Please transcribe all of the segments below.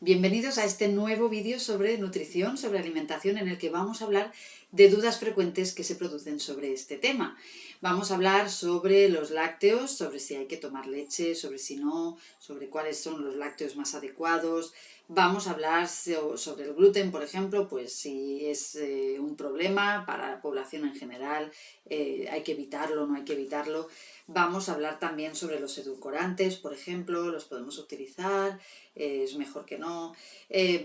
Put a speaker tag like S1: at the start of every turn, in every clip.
S1: Bienvenidos a este nuevo vídeo sobre nutrición, sobre alimentación, en el que vamos a hablar de dudas frecuentes que se producen sobre este tema. Vamos a hablar sobre los lácteos, sobre si hay que tomar leche, sobre si no, sobre cuáles son los lácteos más adecuados. Vamos a hablar sobre el gluten, por ejemplo, pues si es un problema para la población en general, hay que evitarlo, no hay que evitarlo. Vamos a hablar también sobre los edulcorantes, por ejemplo, los podemos utilizar, es mejor que no.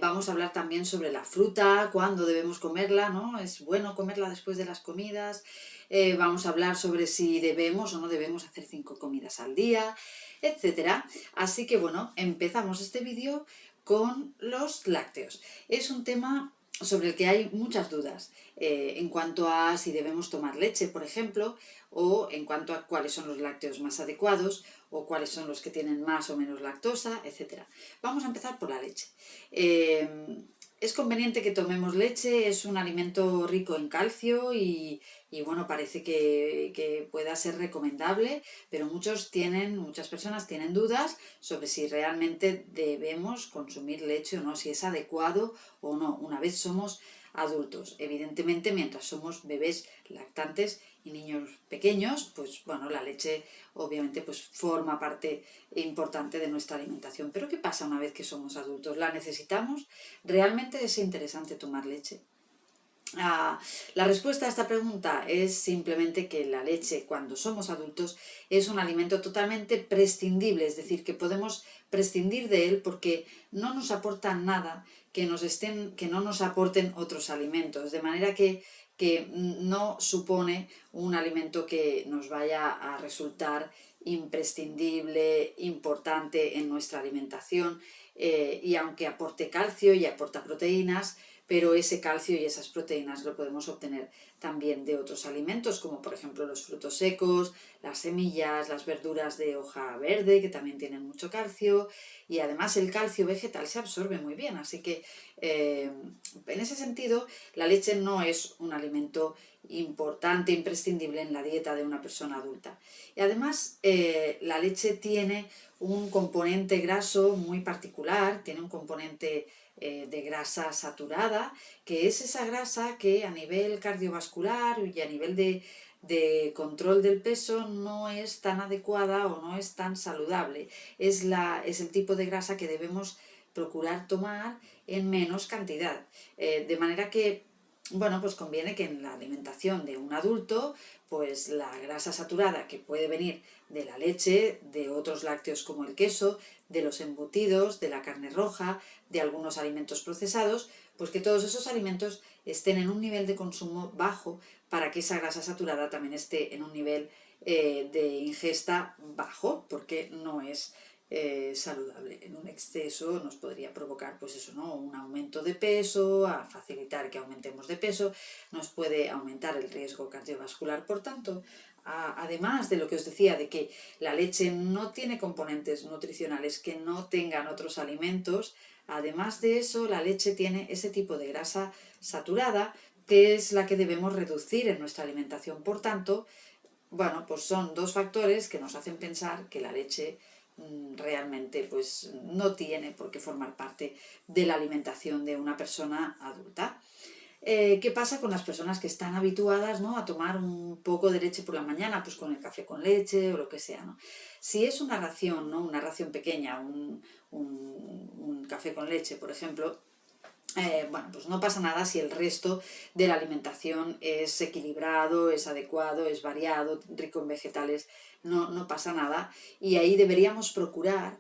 S1: Vamos a hablar también sobre la fruta, cuándo debemos comerla, ¿no? Es bueno comerla después de las comidas. Vamos a hablar sobre si debemos o no debemos hacer 5 comidas al día, etcétera. Así que bueno, empezamos este vídeo con los lácteos. Es un tema sobre el que hay muchas dudas en cuanto a si debemos tomar leche, por ejemplo, o en cuanto a cuáles son los lácteos más adecuados, o cuáles son los que tienen más o menos lactosa, etc. Vamos a empezar por la leche. Es conveniente que tomemos leche, es un alimento rico en calcio y bueno, parece que pueda ser recomendable, pero muchas personas tienen dudas sobre si realmente debemos consumir leche o no, si es adecuado o no, una vez somos adultos. Evidentemente, mientras somos bebés lactantes y niños pequeños, pues bueno, la leche obviamente pues forma parte importante de nuestra alimentación. Pero ¿qué pasa una vez que somos adultos? ¿La necesitamos? ¿Realmente es interesante tomar leche? La respuesta a esta pregunta es simplemente que la leche, cuando somos adultos, es un alimento totalmente prescindible, es decir, que podemos prescindir de él porque no nos aporta nada que no nos aporten otros alimentos, de manera que no supone un alimento que nos vaya a resultar imprescindible, importante en nuestra alimentación, y aunque aporte calcio y aporta proteínas, pero ese calcio y esas proteínas lo podemos obtener también de otros alimentos, como por ejemplo los frutos secos, las semillas, las verduras de hoja verde, que también tienen mucho calcio, y además el calcio vegetal se absorbe muy bien, así que en ese sentido la leche no es un alimento importante, imprescindible en la dieta de una persona adulta. Y además la leche tiene un componente graso muy particular, tiene un componente de grasa saturada, que es esa grasa que a nivel cardiovascular y a nivel de control del peso no es tan adecuada o no es tan saludable. Es el tipo de grasa que debemos procurar tomar en menos cantidad. De manera que, bueno, pues conviene que en la alimentación de un adulto, pues la grasa saturada que puede venir de la leche, de otros lácteos como el queso, de los embutidos, de la carne roja, de algunos alimentos procesados, pues que todos esos alimentos estén en un nivel de consumo bajo para que esa grasa saturada también esté en un nivel de ingesta bajo, porque no es saludable. En un exceso nos podría provocar, pues eso, ¿no? Un aumento de peso, a facilitar que aumentemos de peso, nos puede aumentar el riesgo cardiovascular. Por tanto, además de lo que os decía, de que la leche no tiene componentes nutricionales que no tengan otros alimentos, además de eso, la leche tiene ese tipo de grasa saturada, que es la que debemos reducir en nuestra alimentación. Por tanto, bueno, pues son dos factores que nos hacen pensar que la leche realmente pues no tiene por qué formar parte de la alimentación de una persona adulta. ¿Qué pasa con las personas que están habituadas, ¿no?, a tomar un poco de leche por la mañana, pues con el café con leche o lo que sea, ¿no? Si es una ración, ¿no?, una ración pequeña, un café con leche, por ejemplo, bueno, pues no pasa nada si el resto de la alimentación es equilibrado, es adecuado, es variado, rico en vegetales, no pasa nada. Y ahí deberíamos procurar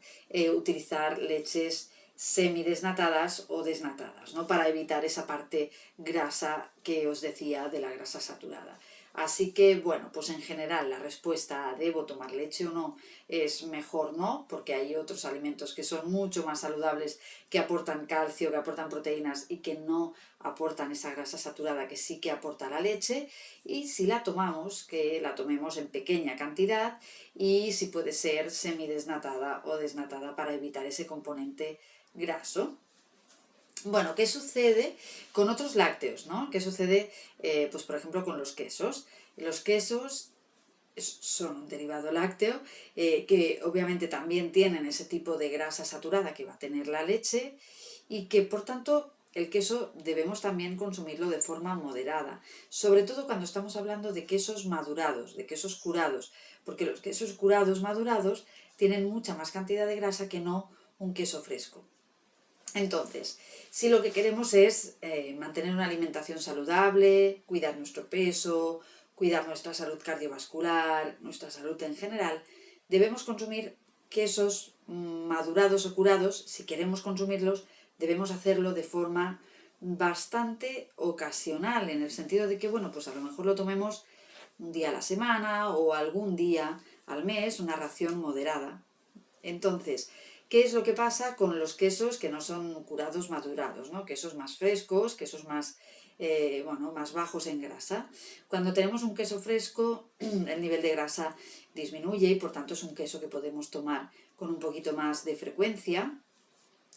S1: utilizar leches semidesnatadas o desnatadas, ¿no?, para evitar esa parte grasa que os decía de la grasa saturada. Así que, bueno, pues en general la respuesta a ¿debo tomar leche o no? Es mejor no, porque hay otros alimentos que son mucho más saludables, que aportan calcio, que aportan proteínas y que no aportan esa grasa saturada que sí que aporta la leche. Y si la tomamos, que la tomemos en pequeña cantidad y si puede ser semidesnatada o desnatada para evitar ese componente graso. Bueno, ¿qué sucede con otros lácteos, ¿no? ¿Qué sucede, pues por ejemplo, con los quesos? Los quesos son un derivado lácteo, que obviamente también tienen ese tipo de grasa saturada que va a tener la leche y que por tanto el queso debemos también consumirlo de forma moderada, sobre todo cuando estamos hablando de quesos madurados, de quesos curados, porque los quesos curados madurados tienen mucha más cantidad de grasa que no un queso fresco. Entonces, si lo que queremos es mantener una alimentación saludable, cuidar nuestro peso, cuidar nuestra salud cardiovascular, nuestra salud en general, debemos consumir quesos madurados o curados. Si queremos consumirlos, debemos hacerlo de forma bastante ocasional, en el sentido de que, bueno, pues a lo mejor lo tomemos un día a la semana o algún día al mes, una ración moderada. Entonces, ¿qué es lo que pasa con los quesos que no son curados madurados, ¿no? Quesos más frescos, quesos más, más bajos en grasa. Cuando tenemos un queso fresco, el nivel de grasa disminuye y por tanto es un queso que podemos tomar con un poquito más de frecuencia.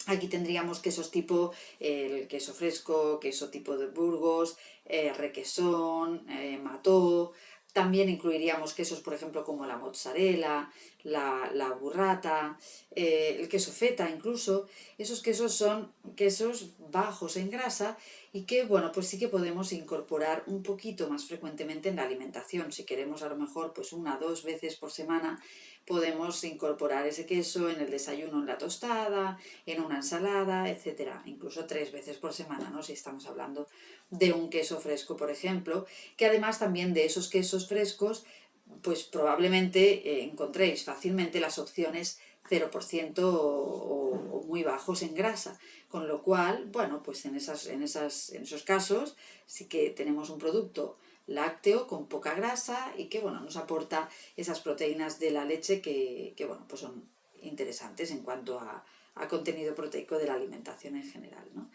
S1: Aquí tendríamos quesos tipo el queso fresco, queso tipo de Burgos, requesón, mató. También incluiríamos quesos, por ejemplo, como la mozzarella, la burrata, el queso feta incluso. Esos quesos son quesos bajos en grasa y que, bueno, pues sí que podemos incorporar un poquito más frecuentemente en la alimentación. Si queremos a lo mejor pues 1 o 2 veces por semana, podemos incorporar ese queso en el desayuno, en la tostada, en una ensalada, etcétera, incluso 3 veces por semana, ¿no? Si estamos hablando de un queso fresco, por ejemplo, que además también de esos quesos frescos, pues probablemente encontréis fácilmente las opciones 0% o muy bajos en grasa, con lo cual, bueno, pues en esos casos sí que tenemos un producto lácteo con poca grasa y que, bueno, nos aporta esas proteínas de la leche que bueno, pues son interesantes en cuanto a contenido proteico de la alimentación en general, ¿no?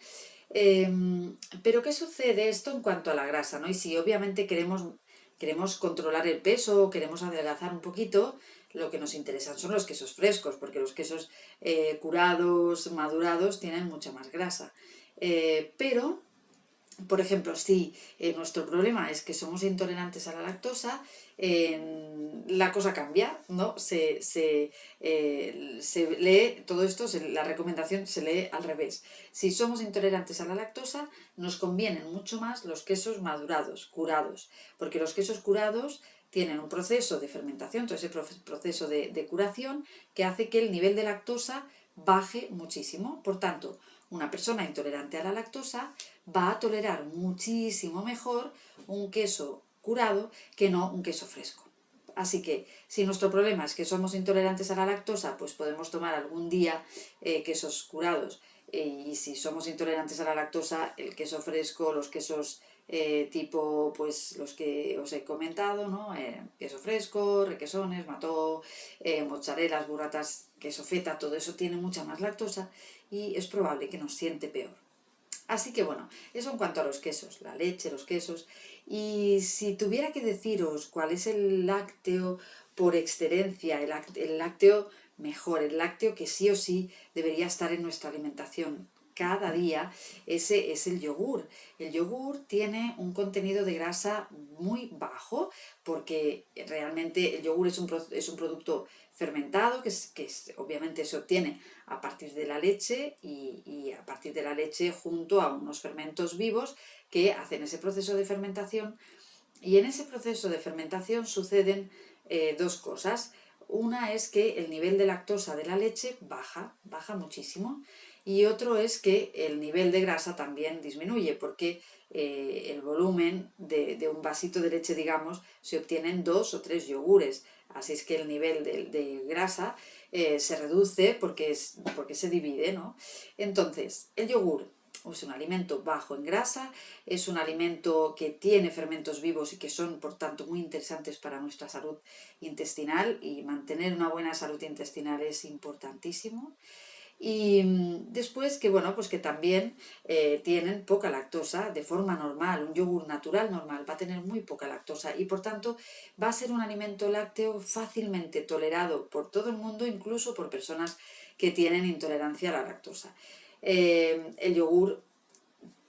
S1: Pero ¿qué sucede esto en cuanto a la grasa, ¿no? Y si obviamente queremos controlar el peso, queremos adelgazar un poquito, lo que nos interesan son los quesos frescos, porque los quesos curados, madurados, tienen mucha más grasa. Pero por ejemplo, si nuestro problema es que somos intolerantes a la lactosa, la cosa cambia, ¿no? Se lee, todo esto, la recomendación se lee al revés. Si somos intolerantes a la lactosa, nos convienen mucho más los quesos madurados, curados, porque los quesos curados tienen un proceso de fermentación, todo ese proceso de curación, que hace que el nivel de lactosa baje muchísimo. Por tanto, una persona intolerante a la lactosa va a tolerar muchísimo mejor un queso curado que no un queso fresco. Así que si nuestro problema es que somos intolerantes a la lactosa, pues podemos tomar algún día quesos curados. Y si somos intolerantes a la lactosa, el queso fresco, los quesos tipo pues los que os he comentado, ¿no? Queso fresco, requesones, mató, mozzarellas, burratas, queso feta, todo eso tiene mucha más lactosa y es probable que nos siente peor. Así que bueno, eso en cuanto a los quesos, la leche, los quesos. Y si tuviera que deciros cuál es el lácteo por excelencia, el lácteo mejor, el lácteo que sí o sí debería estar en nuestra alimentación cada día, ese es el yogur. El yogur tiene un contenido de grasa muy bajo porque realmente el yogur es un producto fermentado obviamente se obtiene a partir de la leche y a partir de la leche junto a unos fermentos vivos que hacen ese proceso de fermentación. Y en ese proceso de fermentación suceden dos cosas. Una es que el nivel de lactosa de la leche baja muchísimo, y otro es que el nivel de grasa también disminuye, porque el volumen de un vasito de leche, digamos, se obtienen 2 o 3 yogures, así es que el nivel de grasa se reduce porque se divide, ¿no? Entonces, el yogur es un alimento bajo en grasa, es un alimento que tiene fermentos vivos y que son, por tanto, muy interesantes para nuestra salud intestinal, y mantener una buena salud intestinal es importantísimo. Y después que, bueno, pues que también tienen poca lactosa de forma normal, un yogur natural normal va a tener muy poca lactosa y por tanto va a ser un alimento lácteo fácilmente tolerado por todo el mundo, incluso por personas que tienen intolerancia a la lactosa. El yogur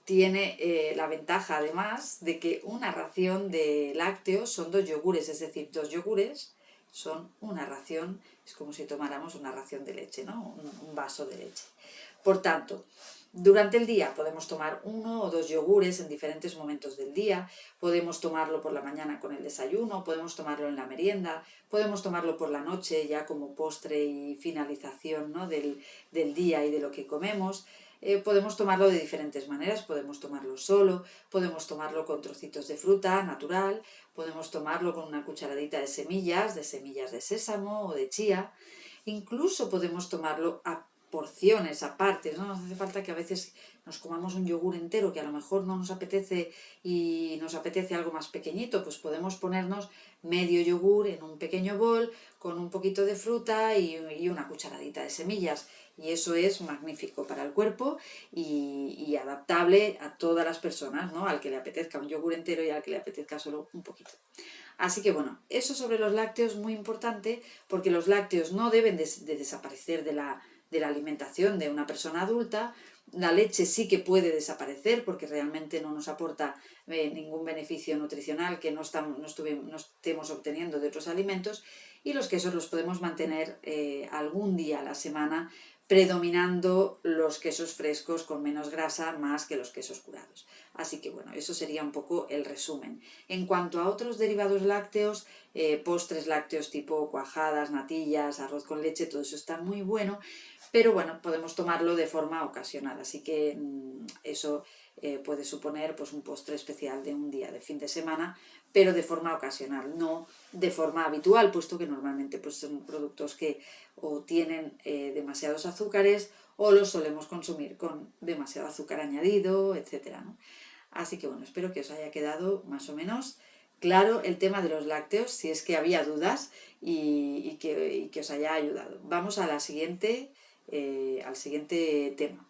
S1: tiene la ventaja además de que una ración de lácteos son 2 yogures, es decir, 2 yogures son una ración, es como si tomáramos una ración de leche, ¿no? Un vaso de leche. Por tanto, durante el día podemos tomar 1 o 2 yogures en diferentes momentos del día, podemos tomarlo por la mañana con el desayuno, podemos tomarlo en la merienda, podemos tomarlo por la noche ya como postre y finalización, ¿no? del día y de lo que comemos. Podemos tomarlo de diferentes maneras, podemos tomarlo solo, podemos tomarlo con trocitos de fruta natural, podemos tomarlo con una cucharadita de semillas de sésamo o de chía, incluso podemos tomarlo a porciones aparte, ¿no? Nos hace falta que a veces nos comamos un yogur entero que a lo mejor no nos apetece y nos apetece algo más pequeñito, pues podemos ponernos medio yogur en un pequeño bol con un poquito de fruta y una cucharadita de semillas, y eso es magnífico para el cuerpo y adaptable a todas las personas, ¿no? Al que le apetezca un yogur entero y al que le apetezca solo un poquito. Así que bueno, eso sobre los lácteos es muy importante, porque los lácteos no deben de desaparecer de la alimentación de una persona adulta. La leche sí que puede desaparecer porque realmente no nos aporta ningún beneficio nutricional que no estemos obteniendo de otros alimentos, y los quesos los podemos mantener algún día a la semana, predominando los quesos frescos con menos grasa más que los quesos curados. Así que bueno, eso sería un poco el resumen. En cuanto a otros derivados lácteos, postres lácteos tipo cuajadas, natillas, arroz con leche, todo eso está muy bueno, pero bueno, podemos tomarlo de forma ocasional, así que eso puede suponer pues un postre especial de un día de fin de semana, pero de forma ocasional, no de forma habitual, puesto que normalmente pues son productos que o tienen demasiados azúcares o los solemos consumir con demasiado azúcar añadido, etcétera, ¿no? Así que bueno, espero que os haya quedado más o menos claro el tema de los lácteos, si es que había dudas, y que os haya ayudado. Vamos a al siguiente tema.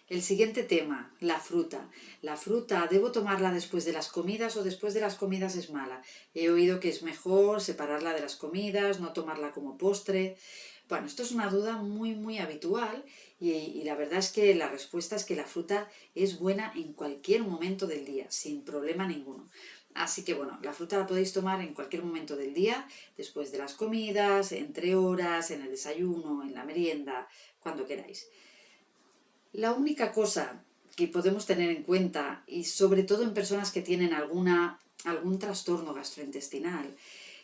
S1: El siguiente tema, la fruta. La fruta, ¿debo tomarla después de las comidas o después de las comidas es mala? He oído que es mejor separarla de las comidas, no tomarla como postre. Bueno, esto es una duda muy habitual, y la verdad es que la respuesta es que la fruta es buena en cualquier momento del día, sin problema ninguno. Así que bueno, la fruta la podéis tomar en cualquier momento del día, después de las comidas, entre horas, en el desayuno, en la merienda, cuando queráis. La única cosa que podemos tener en cuenta, y sobre todo en personas que tienen algún trastorno gastrointestinal,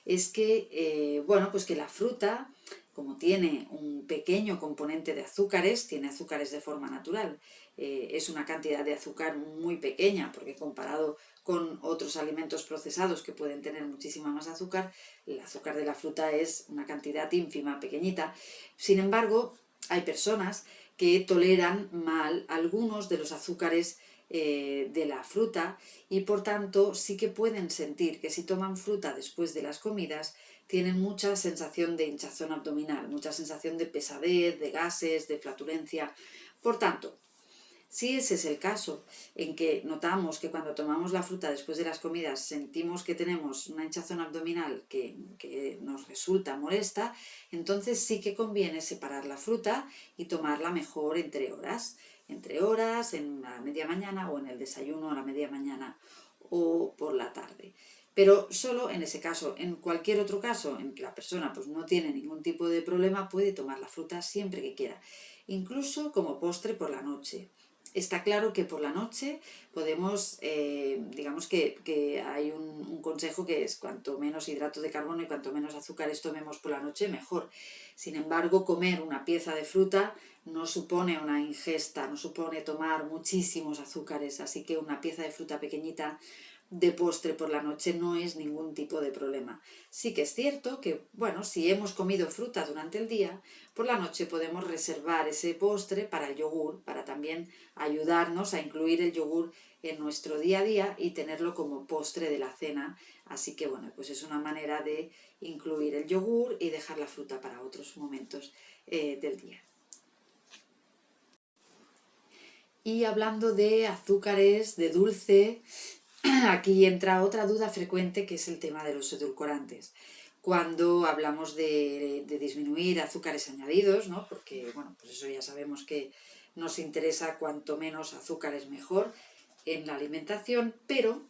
S1: es que, bueno, pues que la fruta, como tiene un pequeño componente de azúcares, tiene azúcares de forma natural, es una cantidad de azúcar muy pequeña, porque comparado con otros alimentos procesados que pueden tener muchísima más azúcar, el azúcar de la fruta es una cantidad ínfima, pequeñita. Sin embargo, hay personas que toleran mal algunos de los azúcares de la fruta, y por tanto sí que pueden sentir que si toman fruta después de las comidas tienen mucha sensación de hinchazón abdominal, mucha sensación de pesadez, de gases, de flatulencia. Por tanto, si ese es el caso, en que notamos que cuando tomamos la fruta después de las comidas sentimos que tenemos una hinchazón abdominal que nos resulta molesta, entonces sí que conviene separar la fruta y tomarla mejor entre horas, en la media mañana o en el desayuno a la media mañana o por la tarde. Pero solo en ese caso. En cualquier otro caso en que la persona pues no tiene ningún tipo de problema, puede tomar la fruta siempre que quiera, incluso como postre por la noche. Está claro que por la noche podemos, digamos que hay un consejo que es cuanto menos hidrato de carbono y cuanto menos azúcares tomemos por la noche, mejor. Sin embargo, comer una pieza de fruta no supone una ingesta, no supone tomar muchísimos azúcares, así que una pieza de fruta pequeñita de postre por la noche no es ningún tipo de problema. Sí que es cierto que, bueno, si hemos comido fruta durante el día, por la noche podemos reservar ese postre para el yogur, para también ayudarnos a incluir el yogur en nuestro día a día y tenerlo como postre de la cena. Así que bueno, pues es una manera de incluir el yogur y dejar la fruta para otros momentos del día. Y hablando de azúcares, de dulce, aquí entra otra duda frecuente, que es el tema de los edulcorantes. Cuando hablamos de disminuir azúcares añadidos, ¿no? Porque, bueno, pues eso ya sabemos que nos interesa cuanto menos azúcares mejor en la alimentación, pero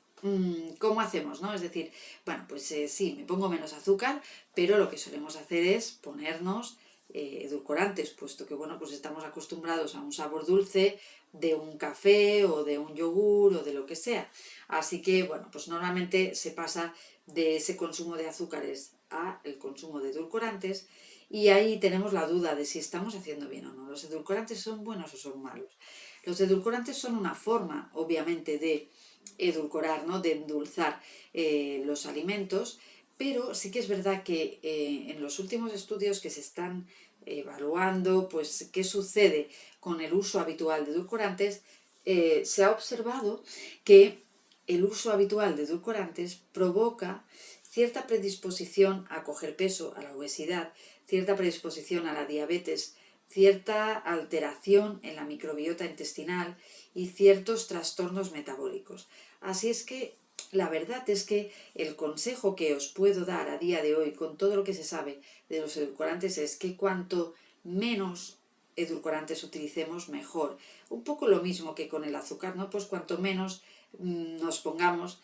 S1: ¿cómo hacemos, no? Es decir, bueno, pues sí, me pongo menos azúcar, pero lo que solemos hacer es ponernos edulcorantes, puesto que, bueno, pues estamos acostumbrados a un sabor dulce de un café o de un yogur o de lo que sea. Así que, bueno, pues normalmente se pasa de ese consumo de azúcares a el consumo de edulcorantes y ahí tenemos la duda de si estamos haciendo bien o no. ¿Los edulcorantes son buenos o son malos? Los edulcorantes son una forma, obviamente, de edulcorar, ¿no? De endulzar los alimentos, pero sí que es verdad que en los últimos estudios que se están evaluando, pues qué sucede con el uso habitual de edulcorantes, se ha observado que el uso habitual de edulcorantes provoca cierta predisposición a coger peso, a la obesidad, cierta predisposición a la diabetes, cierta alteración en la microbiota intestinal y ciertos trastornos metabólicos. Así es que la verdad es que el consejo que os puedo dar a día de hoy con todo lo que se sabe de los edulcorantes es que cuanto menos edulcorantes utilicemos, mejor. Un poco lo mismo que con el azúcar, ¿no? Pues cuanto menos nos pongamos,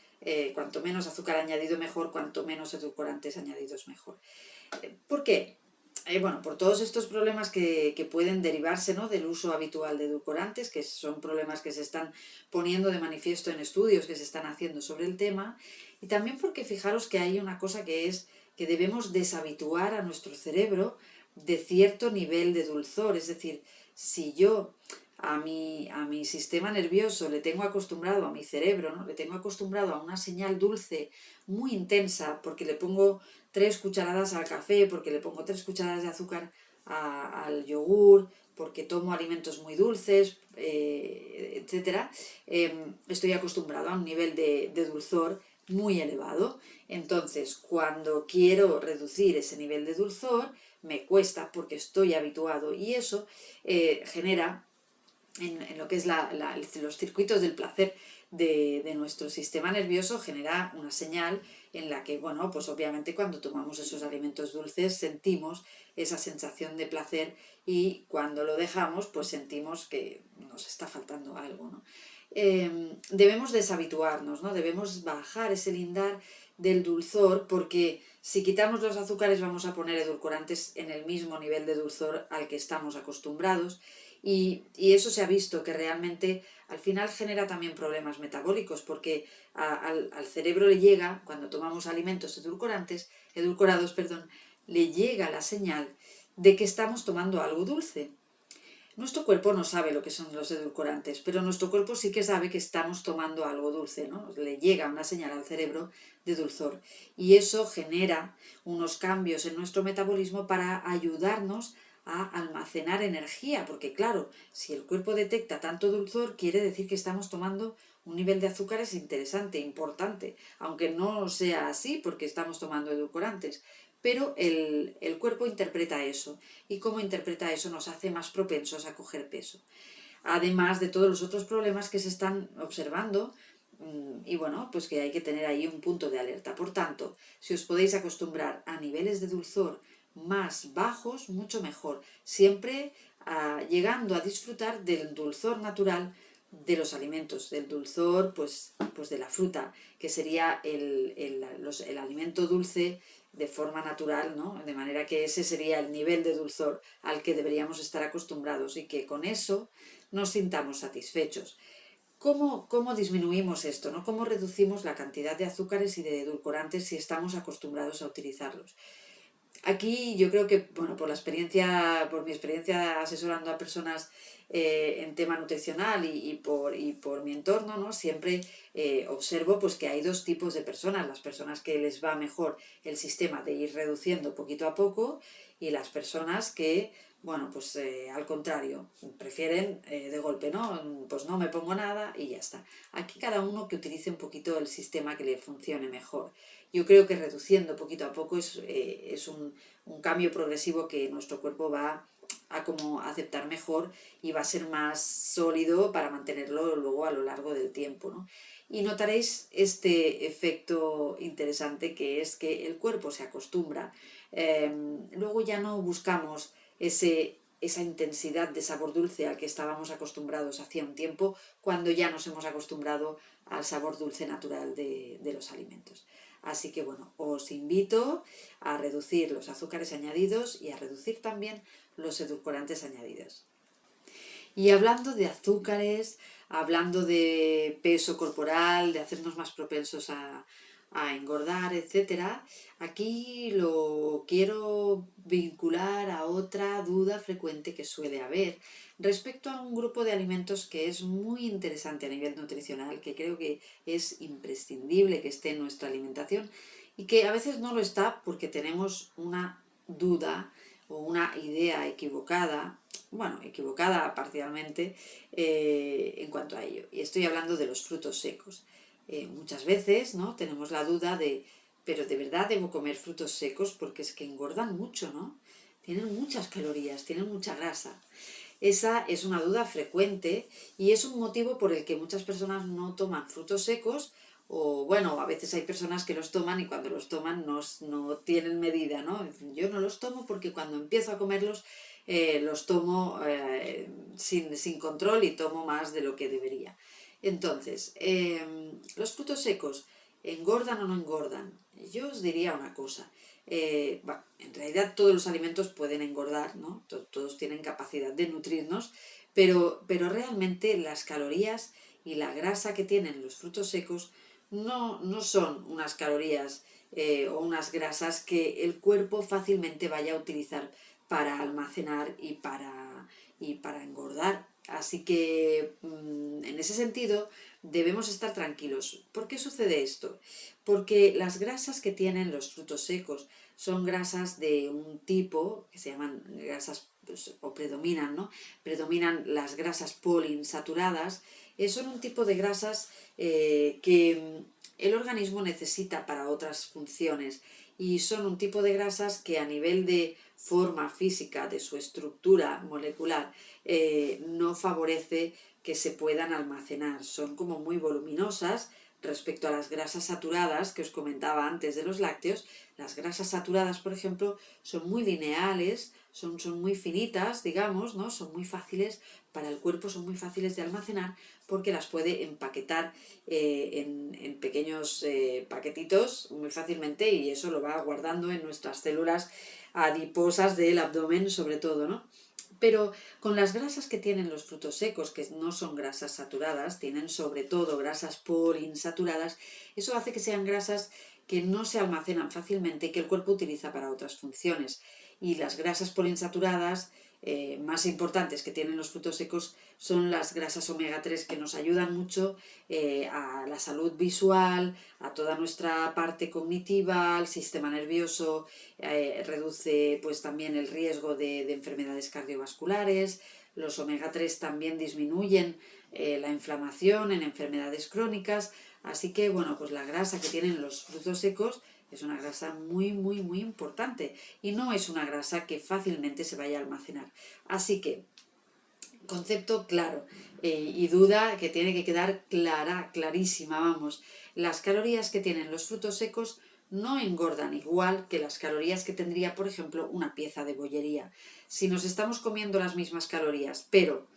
S1: cuanto menos azúcar añadido mejor, cuanto menos edulcorantes añadidos mejor. ¿Por qué? Bueno, por todos estos problemas que pueden derivarse, ¿no? Del uso habitual de edulcorantes, que son problemas que se están poniendo de manifiesto en estudios que se están haciendo sobre el tema, y también porque fijaros que hay una cosa que es que debemos deshabituar a nuestro cerebro de cierto nivel de dulzor, es decir, si yo a mi sistema nervioso le tengo acostumbrado, a mi cerebro, ¿no? Le tengo acostumbrado a una señal dulce muy intensa porque le pongo 3 cucharadas al café, porque le pongo 3 cucharadas de azúcar al yogur, porque tomo alimentos muy dulces, etcétera, estoy acostumbrado a un nivel de dulzor muy elevado. Entonces, cuando quiero reducir ese nivel de dulzor, me cuesta porque estoy habituado y eso genera en lo que es los circuitos del placer de nuestro sistema nervioso, genera una señal en la que, bueno, pues obviamente cuando tomamos esos alimentos dulces sentimos esa sensación de placer y cuando lo dejamos pues sentimos que nos está faltando algo, ¿no? Debemos deshabituarnos, ¿no? Debemos bajar ese lindar del dulzor porque si quitamos los azúcares vamos a poner edulcorantes en el mismo nivel de dulzor al que estamos acostumbrados y eso se ha visto que realmente al final genera también problemas metabólicos porque al cerebro le llega, cuando tomamos alimentos edulcorados, perdón, le llega la señal de que estamos tomando algo dulce. Nuestro cuerpo no sabe lo que son los edulcorantes, pero nuestro cuerpo sí que sabe que estamos tomando algo dulce, ¿no? Le llega una señal al cerebro de dulzor y eso genera unos cambios en nuestro metabolismo para ayudarnos a almacenar energía, porque claro, si el cuerpo detecta tanto dulzor, quiere decir que estamos tomando un nivel de azúcares interesante, importante, aunque no sea así porque estamos tomando edulcorantes. Pero el cuerpo interpreta eso y cómo interpreta eso nos hace más propensos a coger peso. Además de todos los otros problemas que se están observando y bueno, pues que hay que tener ahí un punto de alerta. Por tanto, si os podéis acostumbrar a niveles de dulzor más bajos, mucho mejor. Siempre llegando a disfrutar del dulzor natural de los alimentos, del dulzor pues de la fruta, que sería el alimento dulce de forma natural, ¿no? De manera que ese sería el nivel de dulzor al que deberíamos estar acostumbrados y que con eso nos sintamos satisfechos. ¿Cómo disminuimos esto, ¿no? ¿Cómo reducimos la cantidad de azúcares y de edulcorantes si estamos acostumbrados a utilizarlos? Aquí yo creo que, bueno, por mi experiencia asesorando a personas en tema nutricional y por mi entorno, ¿no? Siempre observo pues que hay dos tipos de personas, las personas que les va mejor el sistema de ir reduciendo poquito a poco y las personas que, bueno, pues al contrario, prefieren de golpe, ¿no? Pues no me pongo nada y ya está. Aquí cada uno que utilice un poquito el sistema que le funcione mejor. Yo creo que reduciendo poquito a poco es un cambio progresivo que nuestro cuerpo va a como aceptar mejor y va a ser más sólido para mantenerlo luego a lo largo del tiempo, ¿no? Y notaréis este efecto interesante que es que el cuerpo se acostumbra. Luego ya no buscamos esa intensidad de sabor dulce al que estábamos acostumbrados hacía un tiempo, cuando ya nos hemos acostumbrado al sabor dulce natural de los alimentos. Así que bueno, os invito a reducir los azúcares añadidos y a reducir también los edulcorantes añadidos. Y hablando de azúcares, hablando de peso corporal, de hacernos más propensos a engordar, etcétera, aquí lo quiero vincular a otra duda frecuente que suele haber respecto a un grupo de alimentos que es muy interesante a nivel nutricional, que creo que es imprescindible que esté en nuestra alimentación y que a veces no lo está porque tenemos una duda o una idea equivocada, bueno, equivocada parcialmente en cuanto a ello. Y estoy hablando de los frutos secos. Muchas veces, ¿no?, tenemos la duda de, pero ¿de verdad debo comer frutos secos? Porque es que engordan mucho, ¿no? Tienen muchas calorías, tienen mucha grasa. Esa es una duda frecuente y es un motivo por el que muchas personas no toman frutos secos o, bueno, a veces hay personas que los toman y cuando los toman no tienen medida, ¿no? Yo no los tomo porque cuando empiezo a comerlos los tomo sin control y tomo más de lo que debería. Entonces, los frutos secos, ¿engordan o no engordan? Yo os diría una cosa. En realidad todos los alimentos pueden engordar, ¿no? Todos tienen capacidad de nutrirnos, pero realmente las calorías y la grasa que tienen los frutos secos no son unas calorías o unas grasas que el cuerpo fácilmente vaya a utilizar para almacenar y para engordar. Así que en ese sentido debemos estar tranquilos. ¿Por qué sucede esto? Porque las grasas que tienen los frutos secos son grasas de un tipo que se llaman grasas, pues, o predominan, ¿no? Predominan las grasas poliinsaturadas. Son un tipo de grasas que el organismo necesita para otras funciones y son un tipo de grasas que a nivel de forma física, de su estructura molecular, no favorece que se puedan almacenar. Son como muy voluminosas respecto a las grasas saturadas que os comentaba antes de los lácteos. Las grasas saturadas, por ejemplo, son muy lineales, son muy finitas, digamos, ¿no? Son muy fáciles para el cuerpo, son muy fáciles de almacenar porque las puede empaquetar en pequeños paquetitos muy fácilmente y eso lo va guardando en nuestras células adiposas del abdomen sobre todo, ¿no? Pero con las grasas que tienen los frutos secos, que no son grasas saturadas, tienen sobre todo grasas poliinsaturadas, eso hace que sean grasas que no se almacenan fácilmente y que el cuerpo utiliza para otras funciones. Y las grasas poliinsaturadas más importantes que tienen los frutos secos son las grasas omega 3 que nos ayudan mucho a la salud visual, a toda nuestra parte cognitiva, al sistema nervioso, reduce pues también el riesgo de enfermedades cardiovasculares. Los omega 3 también disminuyen la inflamación en enfermedades crónicas, así que bueno, pues la grasa que tienen los frutos secos es una grasa muy importante y no es una grasa que fácilmente se vaya a almacenar. Así que, concepto claro y duda que tiene que quedar clarísima, vamos. Las calorías que tienen los frutos secos no engordan igual que las calorías que tendría, por ejemplo, una pieza de bollería. Si nos estamos comiendo las mismas calorías, pero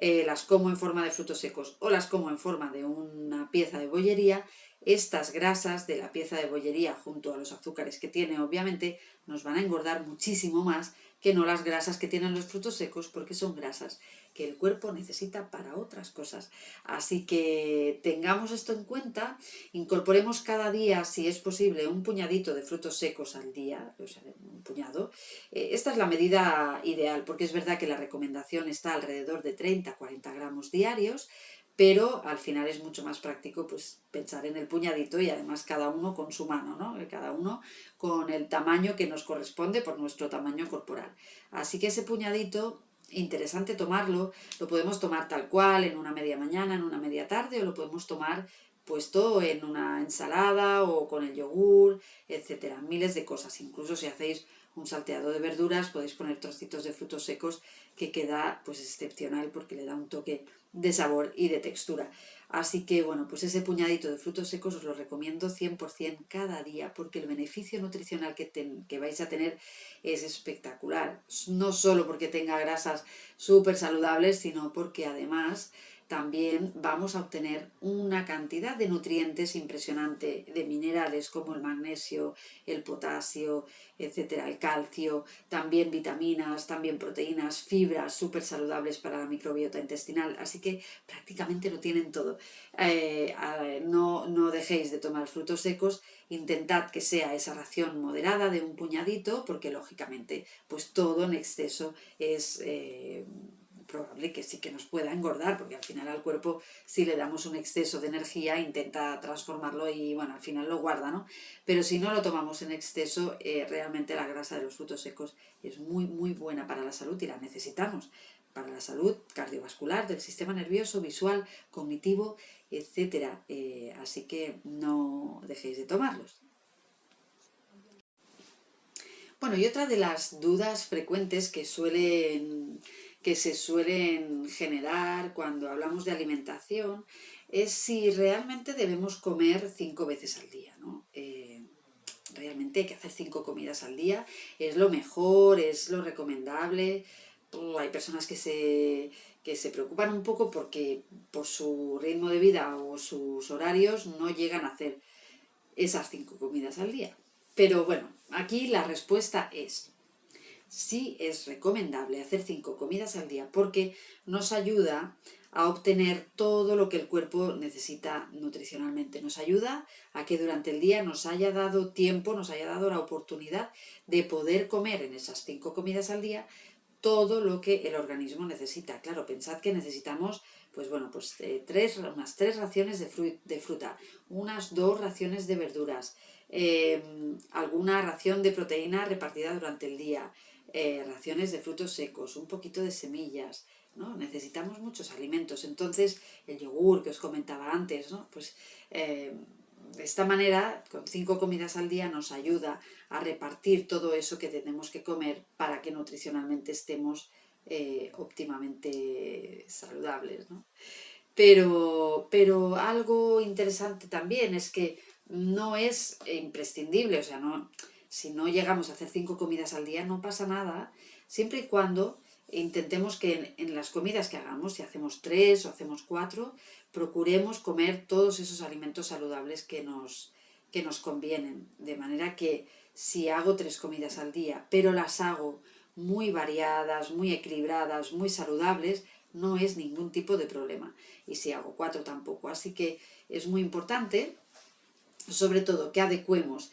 S1: las como en forma de frutos secos o las como en forma de una pieza de bollería, estas grasas de la pieza de bollería junto a los azúcares que tiene obviamente nos van a engordar muchísimo más que no las grasas que tienen los frutos secos porque son grasas que el cuerpo necesita para otras cosas. Así que tengamos esto en cuenta, incorporemos cada día, si es posible, un puñadito de frutos secos al día, o sea, un puñado. Esta es la medida ideal porque es verdad que la recomendación está alrededor de 30-40 gramos diarios, pero al final es mucho más práctico pues pensar en el puñadito y además cada uno con su mano, ¿no? Cada uno con el tamaño que nos corresponde por nuestro tamaño corporal. Así que ese puñadito, interesante tomarlo, lo podemos tomar tal cual, en una media mañana, en una media tarde, o lo podemos tomar puesto en una ensalada o con el yogur, etcétera. Miles de cosas. Incluso si hacéis un salteado de verduras podéis poner trocitos de frutos secos que queda pues excepcional porque le da un toque de sabor y de textura. Así que bueno, pues ese puñadito de frutos secos os lo recomiendo 100% cada día, porque el beneficio nutricional que vais a tener es espectacular. No solo porque tenga grasas súper saludables, sino porque además también vamos a obtener una cantidad de nutrientes impresionante, de minerales como el magnesio, el potasio, etcétera, el calcio, también vitaminas, también proteínas, fibras súper saludables para la microbiota intestinal, así que prácticamente lo tienen todo. No dejéis de tomar frutos secos, intentad que sea esa ración moderada de un puñadito, porque lógicamente pues todo en exceso es probable que sí que nos pueda engordar, porque al final al cuerpo, si le damos un exceso de energía, intenta transformarlo y bueno, al final lo guarda, ¿no? Pero si no lo tomamos en exceso, realmente la grasa de los frutos secos es muy, muy buena para la salud y la necesitamos para la salud cardiovascular, del sistema nervioso, visual, cognitivo, etcétera. Así que no dejéis de tomarlos. Bueno, y otra de las dudas frecuentes que se suelen generar cuando hablamos de alimentación es si realmente debemos comer 5 veces al día, ¿no? Realmente hay que hacer 5 comidas al día, es lo mejor, es lo recomendable. Hay personas que se preocupan un poco porque por su ritmo de vida o sus horarios no llegan a hacer esas 5 comidas al día. Pero bueno, aquí la respuesta es: sí es recomendable hacer 5 comidas al día porque nos ayuda a obtener todo lo que el cuerpo necesita nutricionalmente. Nos ayuda a que durante el día nos haya dado tiempo, nos haya dado la oportunidad de poder comer en esas 5 comidas al día todo lo que el organismo necesita. Claro, pensad que necesitamos pues bueno, pues unas 3 raciones de fruta, unas 2 raciones de verduras, alguna ración de proteína repartida durante el día, raciones de frutos secos, un poquito de semillas, ¿no? Necesitamos muchos alimentos. Entonces, el yogur que os comentaba antes, ¿no? Pues de esta manera, con 5 comidas al día nos ayuda a repartir todo eso que tenemos que comer para que nutricionalmente estemos óptimamente saludables, ¿no? Pero algo interesante también es que no es imprescindible, o sea, no, si no llegamos a hacer 5 comidas al día no pasa nada, siempre y cuando intentemos que en las comidas que hagamos, si hacemos 3 o hacemos 4, procuremos comer todos esos alimentos saludables que nos convienen, de manera que si hago 3 comidas al día, pero las hago muy variadas, muy equilibradas, muy saludables, no es ningún tipo de problema. Y si hago 4 tampoco. Así que es muy importante, sobre todo, que adecuemos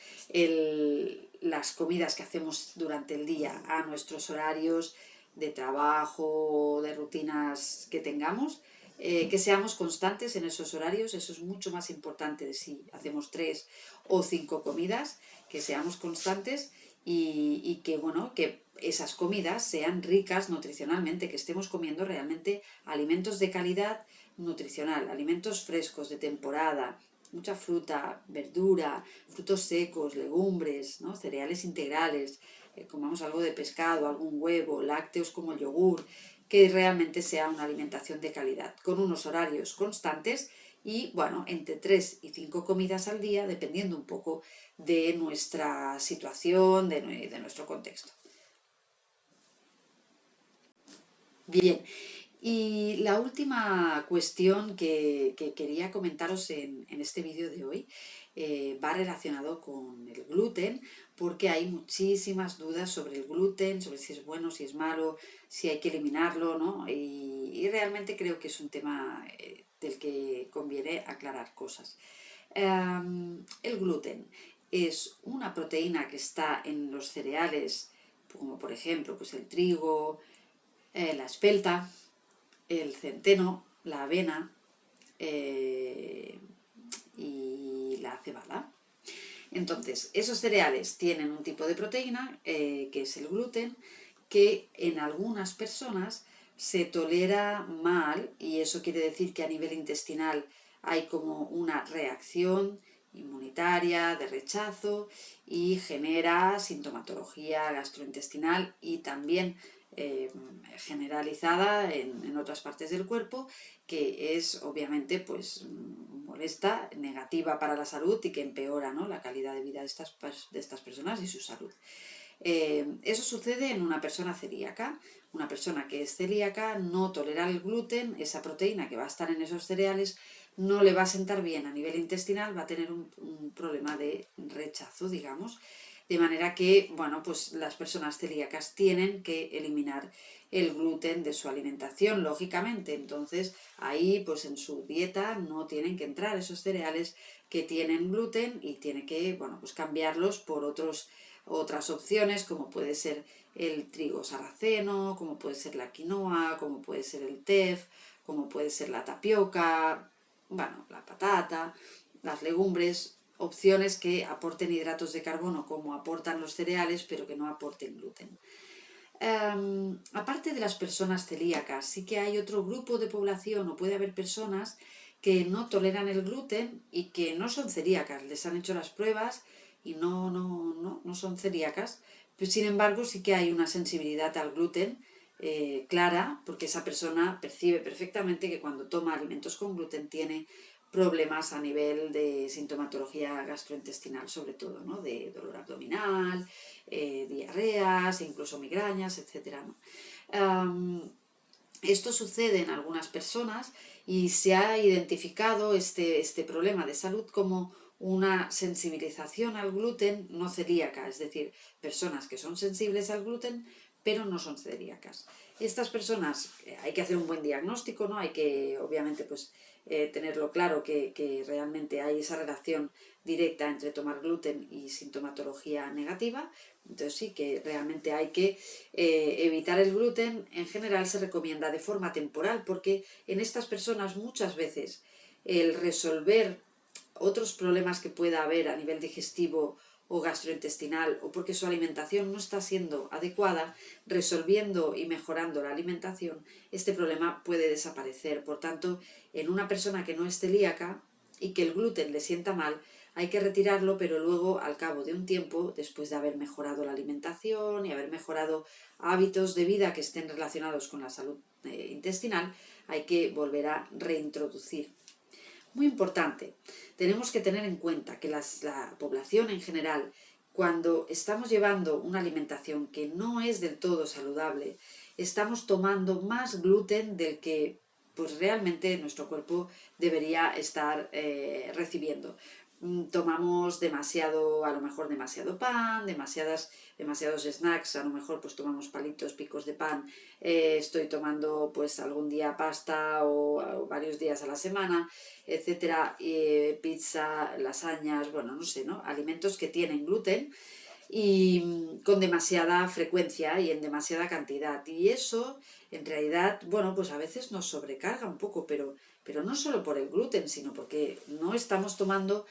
S1: las comidas que hacemos durante el día a nuestros horarios de trabajo, de rutinas que tengamos, que seamos constantes en esos horarios. Eso es mucho más importante de si hacemos 3 o 5 comidas, que seamos constantes y que, bueno, que esas comidas sean ricas nutricionalmente, que estemos comiendo realmente alimentos de calidad nutricional, alimentos frescos, de temporada, mucha fruta, verdura, frutos secos, legumbres, ¿no? Cereales integrales, comamos algo de pescado, algún huevo, lácteos como el yogur, que realmente sea una alimentación de calidad, con unos horarios constantes y, bueno, entre 3 y 5 comidas al día, dependiendo un poco de nuestra situación, de nuestro contexto. Bien, y la última cuestión que quería comentaros en este vídeo de hoy va relacionado con el gluten, porque hay muchísimas dudas sobre el gluten, sobre si es bueno, si es malo, si hay que eliminarlo, ¿no? Y realmente creo que es un tema del que conviene aclarar cosas. El gluten es una proteína que está en los cereales, como por ejemplo pues el trigo, la espelta, el centeno, la avena y la cebada. Entonces, esos cereales tienen un tipo de proteína, que es el gluten, que en algunas personas se tolera mal, y eso quiere decir que a nivel intestinal hay como una reacción inmunitaria de rechazo y genera sintomatología gastrointestinal y también generalizada en otras partes del cuerpo, que es obviamente pues molesta, negativa para la salud y que empeora, ¿no?, la calidad de vida de estas personas y su salud. Eso sucede en una persona celíaca. Una persona que es celíaca no tolera el gluten, esa proteína que va a estar en esos cereales no le va a sentar bien a nivel intestinal, va a tener un problema de rechazo, digamos, de manera que, bueno, pues las personas celíacas tienen que eliminar el gluten de su alimentación, lógicamente. Entonces, ahí, pues en su dieta no tienen que entrar esos cereales que tienen gluten y tiene que, bueno, pues cambiarlos por otras opciones, como puede ser el trigo sarraceno, como puede ser la quinoa, como puede ser el teff, como puede ser la tapioca, bueno, la patata, las legumbres, opciones que aporten hidratos de carbono como aportan los cereales, pero que no aporten gluten. Aparte de las personas celíacas, sí que hay otro grupo de población, o puede haber personas que no toleran el gluten y que no son celíacas. Les han hecho las pruebas y no son celíacas, pero sin embargo sí que hay una sensibilidad al gluten clara, porque esa persona percibe perfectamente que cuando toma alimentos con gluten tiene problemas a nivel de sintomatología gastrointestinal, sobre todo, ¿no?, de dolor abdominal, diarreas, e incluso migrañas, etc., ¿no? Esto sucede en algunas personas y se ha identificado este problema de salud como una sensibilización al gluten no celíaca, es decir, personas que son sensibles al gluten pero no son celíacas. Estas personas, hay que hacer un buen diagnóstico, ¿no? Hay que, obviamente, pues tenerlo claro que realmente hay esa relación directa entre tomar gluten y sintomatología negativa. Entonces sí que realmente hay que evitar el gluten. En general se recomienda de forma temporal, porque en estas personas muchas veces el resolver otros problemas que pueda haber a nivel digestivo o gastrointestinal, o porque su alimentación no está siendo adecuada, resolviendo y mejorando la alimentación, este problema puede desaparecer. Por tanto, en una persona que no es celíaca y que el gluten le sienta mal, hay que retirarlo, pero luego, al cabo de un tiempo, después de haber mejorado la alimentación y haber mejorado hábitos de vida que estén relacionados con la salud intestinal, hay que volver a reintroducir. Muy importante, tenemos que tener en cuenta que la población en general, cuando estamos llevando una alimentación que no es del todo saludable, estamos tomando más gluten del que pues realmente nuestro cuerpo debería estar recibiendo. Tomamos demasiado, a lo mejor demasiado pan, demasiados snacks, a lo mejor pues tomamos palitos, picos de pan, estoy tomando pues algún día pasta o varios días a la semana, etcétera, pizza, lasañas, bueno, no sé, ¿no?, alimentos que tienen gluten y con demasiada frecuencia y en demasiada cantidad. Y eso, en realidad, bueno, pues a veces nos sobrecarga un poco, pero no solo por el gluten, sino porque no estamos tomando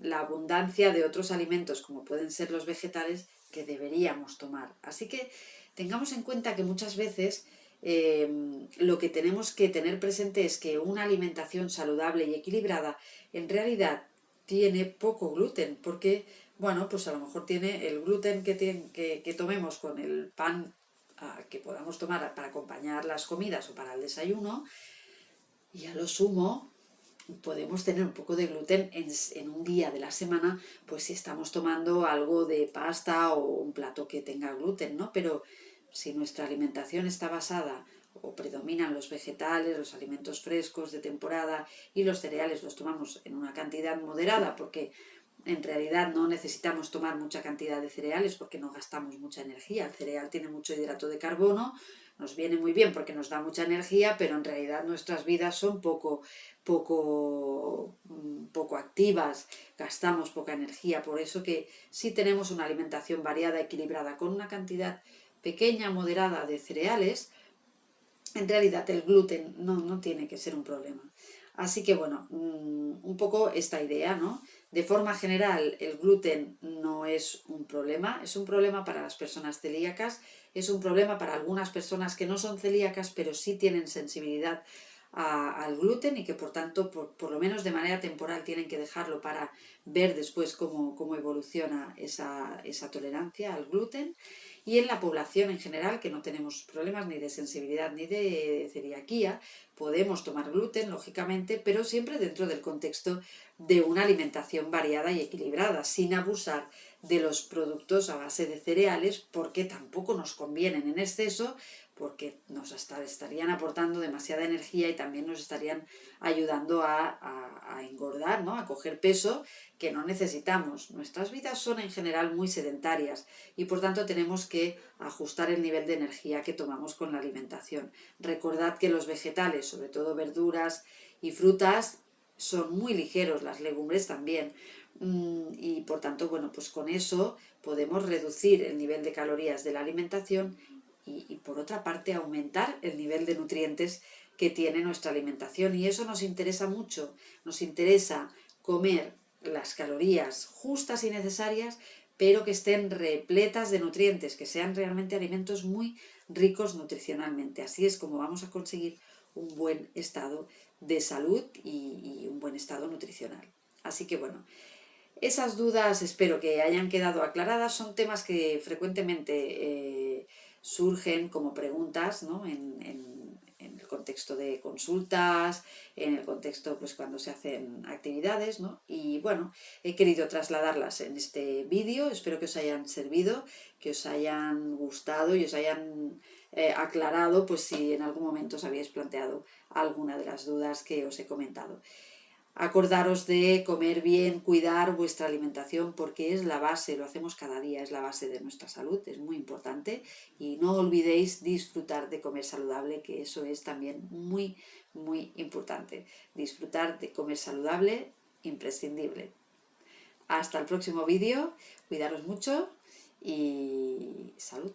S1: la abundancia de otros alimentos, como pueden ser los vegetales, que deberíamos tomar. Así que tengamos en cuenta que muchas veces lo que tenemos que tener presente es que una alimentación saludable y equilibrada en realidad tiene poco gluten, porque, bueno, pues a lo mejor tiene el gluten que tomemos con el pan que podamos tomar para acompañar las comidas o para el desayuno, y a lo sumo podemos tener un poco de gluten en un día de la semana, pues si estamos tomando algo de pasta o un plato que tenga gluten, ¿no? Pero si nuestra alimentación está basada o predominan los vegetales, los alimentos frescos de temporada, y los cereales los tomamos en una cantidad moderada, porque en realidad no necesitamos tomar mucha cantidad de cereales porque no gastamos mucha energía. El cereal tiene mucho hidrato de carbono, nos viene muy bien porque nos da mucha energía, pero en realidad nuestras vidas son poco activas, gastamos poca energía. Por eso que si tenemos una alimentación variada, equilibrada, con una cantidad pequeña, moderada de cereales, en realidad el gluten no tiene que ser un problema. Así que bueno, un poco esta idea, ¿no? De forma general, el gluten no es un problema para las personas celíacas, es un problema para algunas personas que no son celíacas, pero sí tienen sensibilidad al gluten y que por tanto, por lo menos de manera temporal, tienen que dejarlo para ver después cómo evoluciona esa tolerancia al gluten. Y en la población en general, que no tenemos problemas ni de sensibilidad ni de celiaquía, podemos tomar gluten, lógicamente, pero siempre dentro del contexto de una alimentación variada y equilibrada, sin abusar de los productos a base de cereales, porque tampoco nos convienen en exceso, porque nos estarían aportando demasiada energía y también nos estarían ayudando a engordar, ¿no? A coger peso que no necesitamos. Nuestras vidas son en general muy sedentarias y por tanto tenemos que ajustar el nivel de energía que tomamos con la alimentación. Recordad que los vegetales, sobre todo verduras y frutas, son muy ligeros, las legumbres también. Y por tanto, bueno, pues con eso podemos reducir el nivel de calorías de la alimentación y por otra parte aumentar el nivel de nutrientes que tiene nuestra alimentación. Y eso nos interesa mucho, nos interesa comer las calorías justas y necesarias, pero que estén repletas de nutrientes, que sean realmente alimentos muy ricos nutricionalmente. Así es como vamos a conseguir un buen estado de salud y un buen estado nutricional. Así que bueno, esas dudas espero que hayan quedado aclaradas. Son temas que frecuentemente surgen como preguntas, ¿no? En el contexto de consultas, en el contexto pues cuando se hacen actividades, ¿no? Y bueno, he querido trasladarlas en este vídeo. Espero que os hayan servido, que os hayan gustado y os hayan aclarado pues si en algún momento os habéis planteado alguna de las dudas que os he comentado. Acordaros de comer bien, cuidar vuestra alimentación porque es la base, lo hacemos cada día, es la base de nuestra salud, es muy importante. Y no olvidéis disfrutar de comer saludable, que eso es también muy importante. Disfrutar de comer saludable, imprescindible. Hasta el próximo vídeo, cuidaros mucho y salud.